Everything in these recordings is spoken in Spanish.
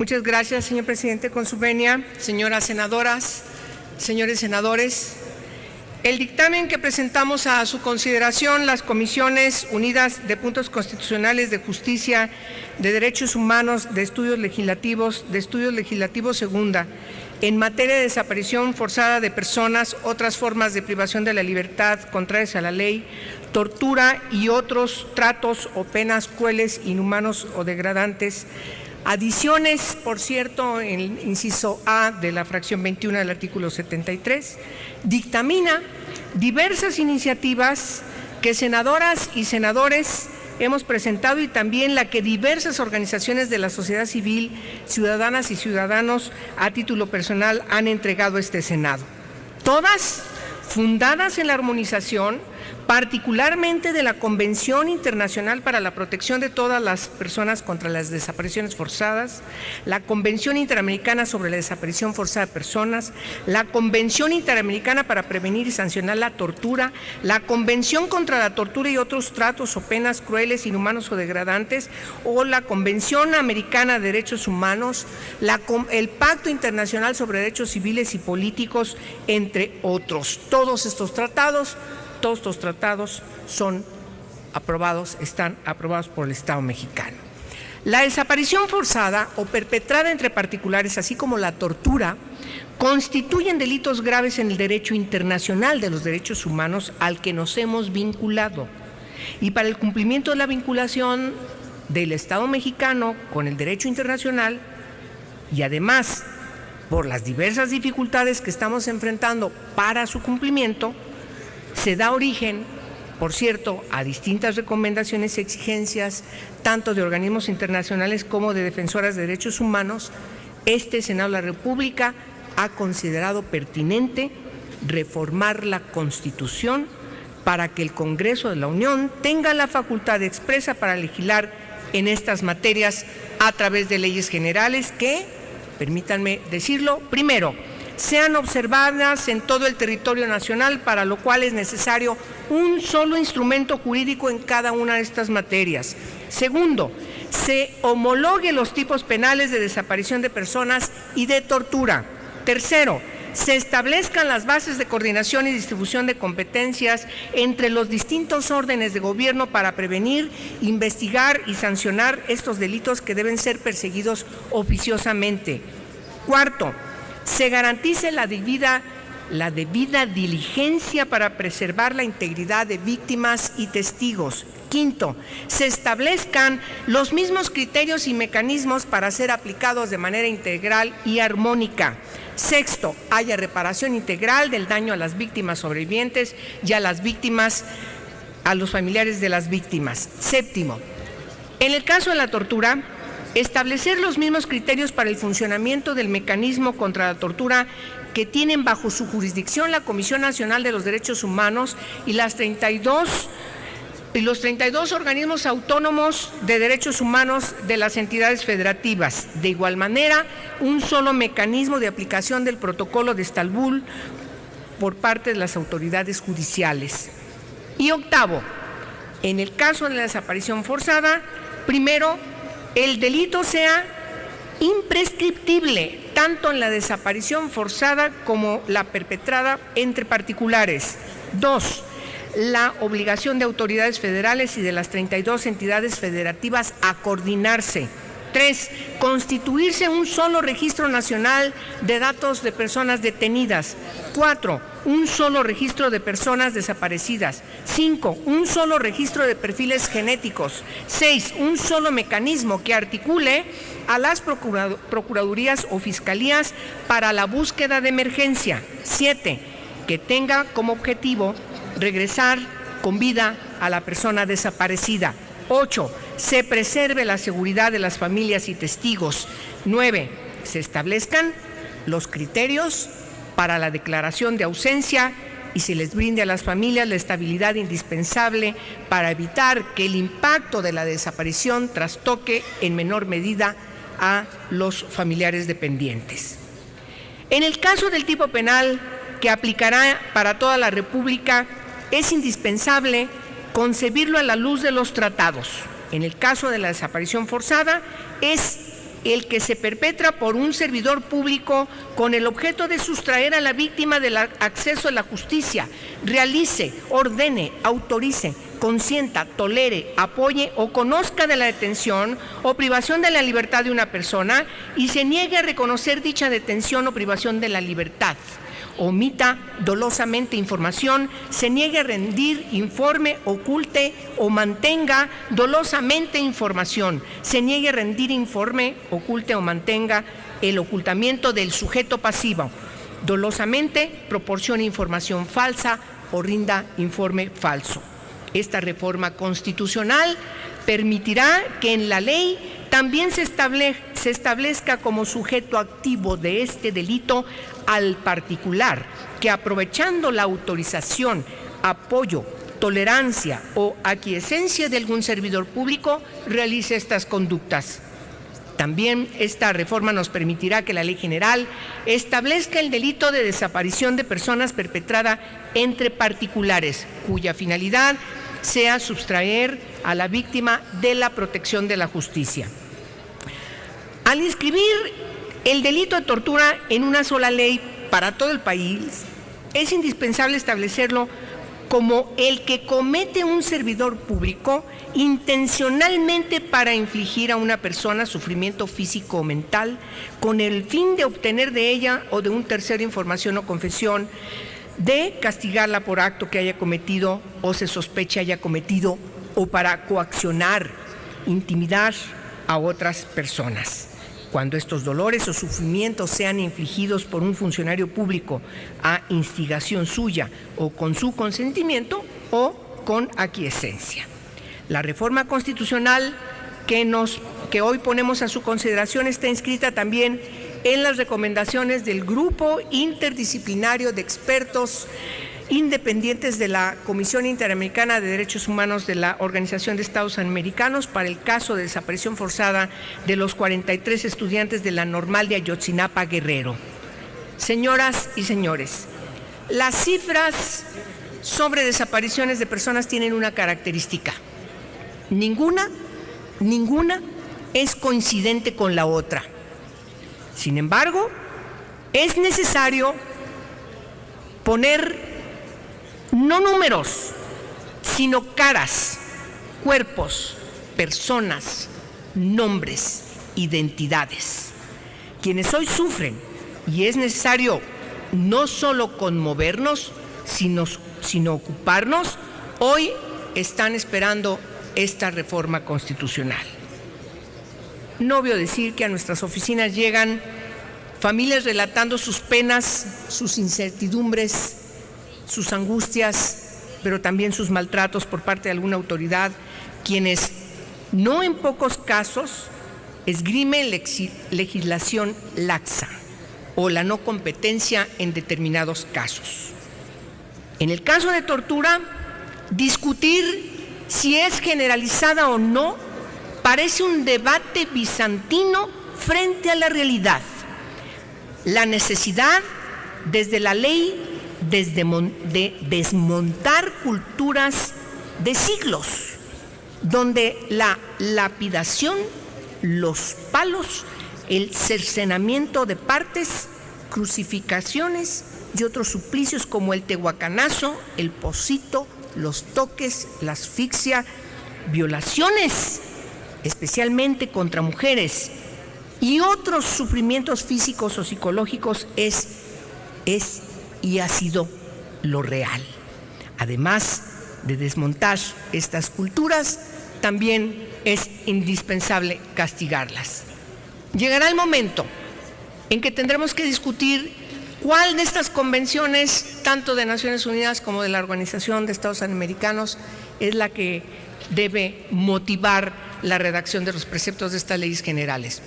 Muchas gracias, señor presidente. Con su venia, señoras senadoras, señores senadores, el dictamen que presentamos a su consideración las Comisiones Unidas de Puntos Constitucionales de Justicia, de Derechos Humanos, de Estudios Legislativos Segunda, en materia de desaparición forzada de personas, otras formas de privación de la libertad contrarias a la ley, tortura y otros tratos o penas crueles, inhumanos o degradantes. Adiciones, por cierto, en el inciso A de la fracción 21 del artículo 73, dictamina diversas iniciativas que senadoras y senadores hemos presentado y también la que diversas organizaciones de la sociedad civil, ciudadanas y ciudadanos a título personal han entregado a este Senado. Todas fundadas en la armonización, particularmente de la Convención Internacional para la Protección de todas las personas contra las desapariciones forzadas, la Convención Interamericana sobre la Desaparición Forzada de Personas, la Convención Interamericana para Prevenir y Sancionar la Tortura, la Convención contra la Tortura y otros tratos o penas crueles, inhumanos o degradantes, o la Convención Americana de Derechos Humanos, el Pacto Internacional sobre Derechos Civiles y Políticos, entre otros. Todos estos tratados son aprobados, están aprobados por el Estado mexicano. La desaparición forzada o perpetrada entre particulares, así como la tortura, constituyen delitos graves en el derecho internacional de los derechos humanos al que nos hemos vinculado. Y para el cumplimiento de la vinculación del Estado mexicano con el derecho internacional, y además por las diversas dificultades que estamos enfrentando para su cumplimiento, se da origen, por cierto, a distintas recomendaciones y exigencias, tanto de organismos internacionales como de defensoras de derechos humanos. Este Senado de la República ha considerado pertinente reformar la Constitución para que el Congreso de la Unión tenga la facultad expresa para legislar en estas materias a través de leyes generales que, permítanme decirlo, primero, sean observadas en todo el territorio nacional, para lo cual es necesario un solo instrumento jurídico en cada una de estas materias. Segundo, se homologue los tipos penales de desaparición de personas y de tortura. Tercero, se establezcan las bases de coordinación y distribución de competencias entre los distintos órdenes de gobierno para prevenir, investigar y sancionar estos delitos que deben ser perseguidos oficiosamente. Cuarto, se garantice la debida diligencia para preservar la integridad de víctimas y testigos. Quinto, se establezcan los mismos criterios y mecanismos para ser aplicados de manera integral y armónica. Sexto, haya reparación integral del daño a las víctimas sobrevivientes y a las víctimas, a los familiares de las víctimas. Séptimo, en el caso de la tortura, establecer los mismos criterios para el funcionamiento del mecanismo contra la tortura que tienen bajo su jurisdicción la Comisión Nacional de los Derechos Humanos y los 32 organismos autónomos de derechos humanos de las entidades federativas. De igual manera, un solo mecanismo de aplicación del Protocolo de Estambul por parte de las autoridades judiciales. Y octavo, en el caso de la desaparición forzada, primero, el delito sea imprescriptible, tanto en la desaparición forzada como la perpetrada entre particulares. Dos, la obligación de autoridades federales y de las 32 entidades federativas a coordinarse. 3, constituirse un solo registro nacional de datos de personas detenidas. 4, un solo registro de personas desaparecidas. 5, un solo registro de perfiles genéticos. 6, un solo mecanismo que articule a las procuradurías o fiscalías para la búsqueda de emergencia. 7, que tenga como objetivo regresar con vida a la persona desaparecida. 8, se preserve la seguridad de las familias y testigos. 9, se establezcan los criterios para la declaración de ausencia y se les brinde a las familias la estabilidad indispensable para evitar que el impacto de la desaparición trastoque en menor medida a los familiares dependientes. En el caso del tipo penal que aplicará para toda la República, es indispensable concebirlo a la luz de los tratados. En el caso de la desaparición forzada, es el que se perpetra por un servidor público con el objeto de sustraer a la víctima del acceso a la justicia, realice, ordene, autorice, consienta, tolere, apoye o conozca de la detención o privación de la libertad de una persona y se niegue a reconocer dicha detención o privación de la libertad, omita dolosamente información, se niegue a rendir informe, oculte o mantenga dolosamente información, se niegue a rendir informe, oculte o mantenga el ocultamiento del sujeto pasivo, dolosamente proporcione información falsa o rinda informe falso. Esta reforma constitucional permitirá que en la ley también se establezca como sujeto activo de este delito al particular que, aprovechando la autorización, apoyo, tolerancia o aquiescencia de algún servidor público, realice estas conductas. También esta reforma nos permitirá que la Ley General establezca el delito de desaparición de personas perpetrada entre particulares, cuya finalidad sea sustraer a la víctima de la protección de la justicia. Al inscribir el delito de tortura en una sola ley para todo el país, es indispensable establecerlo como el que comete un servidor público intencionalmente para infligir a una persona sufrimiento físico o mental con el fin de obtener de ella o de un tercero información o confesión, de castigarla por acto que haya cometido o se sospeche haya cometido, o para coaccionar, intimidar a otras personas. Cuando estos dolores o sufrimientos sean infligidos por un funcionario público a instigación suya o con su consentimiento o con aquiescencia. La reforma constitucional que hoy ponemos a su consideración está inscrita también en las recomendaciones del Grupo Interdisciplinario de Expertos Independientes de la Comisión Interamericana de Derechos Humanos de la Organización de Estados Americanos para el caso de desaparición forzada de los 43 estudiantes de la Normal de Ayotzinapa, Guerrero. Señoras y señores, las cifras sobre desapariciones de personas tienen una característica. Ninguna es coincidente con la otra. Sin embargo, es necesario poner no números, sino caras, cuerpos, personas, nombres, identidades. Quienes hoy sufren, y es necesario no solo conmovernos, sino ocuparnos, hoy están esperando esta reforma constitucional. No voy a decir que a nuestras oficinas llegan familias relatando sus penas, sus incertidumbres, sus angustias, pero también sus maltratos por parte de alguna autoridad, quienes no en pocos casos esgrimen legislación laxa o la no competencia en determinados casos. En el caso de tortura, discutir si es generalizada o no parece un debate bizantino frente a la realidad. La necesidad desde la ley de desmontar culturas de siglos, donde la lapidación, los palos, el cercenamiento de partes, crucificaciones y otros suplicios como el tehuacanazo, el pocito, los toques, la asfixia, violaciones, especialmente contra mujeres, y otros sufrimientos físicos o psicológicos es y ha sido lo real. Además de desmontar estas culturas, también es indispensable castigarlas. Llegará el momento en que tendremos que discutir cuál de estas convenciones, tanto de Naciones Unidas como de la Organización de Estados Americanos, es la que debe motivar la redacción de los preceptos de estas leyes generales.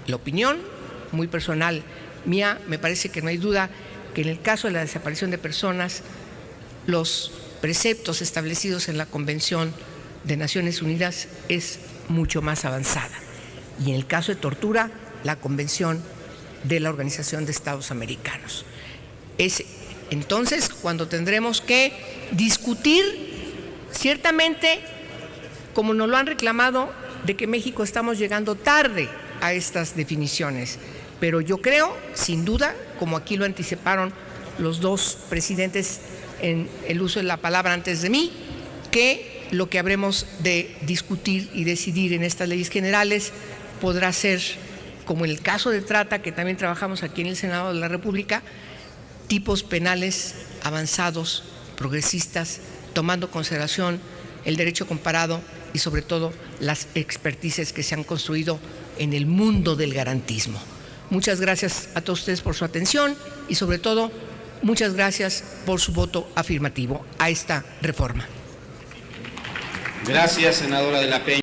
La opinión muy personal mía, me parece que no hay duda que en el caso de la desaparición de personas, los preceptos establecidos en la Convención de Naciones Unidas es mucho más avanzada. Y en el caso de tortura, la Convención de la Organización de Estados Americanos. Es entonces cuando tendremos que discutir, ciertamente, como nos lo han reclamado, de que México estamos llegando tarde a estas definiciones. Pero yo creo, sin duda, como aquí lo anticiparon los dos presidentes en el uso de la palabra antes de mí, que lo que habremos de discutir y decidir en estas leyes generales podrá ser, como en el caso de trata, que también trabajamos aquí en el Senado de la República, tipos penales avanzados, progresistas, tomando en consideración el derecho comparado y sobre todo las expertices que se han construido en el mundo del garantismo. Muchas gracias a todos ustedes por su atención y sobre todo muchas gracias por su voto afirmativo a esta reforma. Gracias, senadora de la Peña.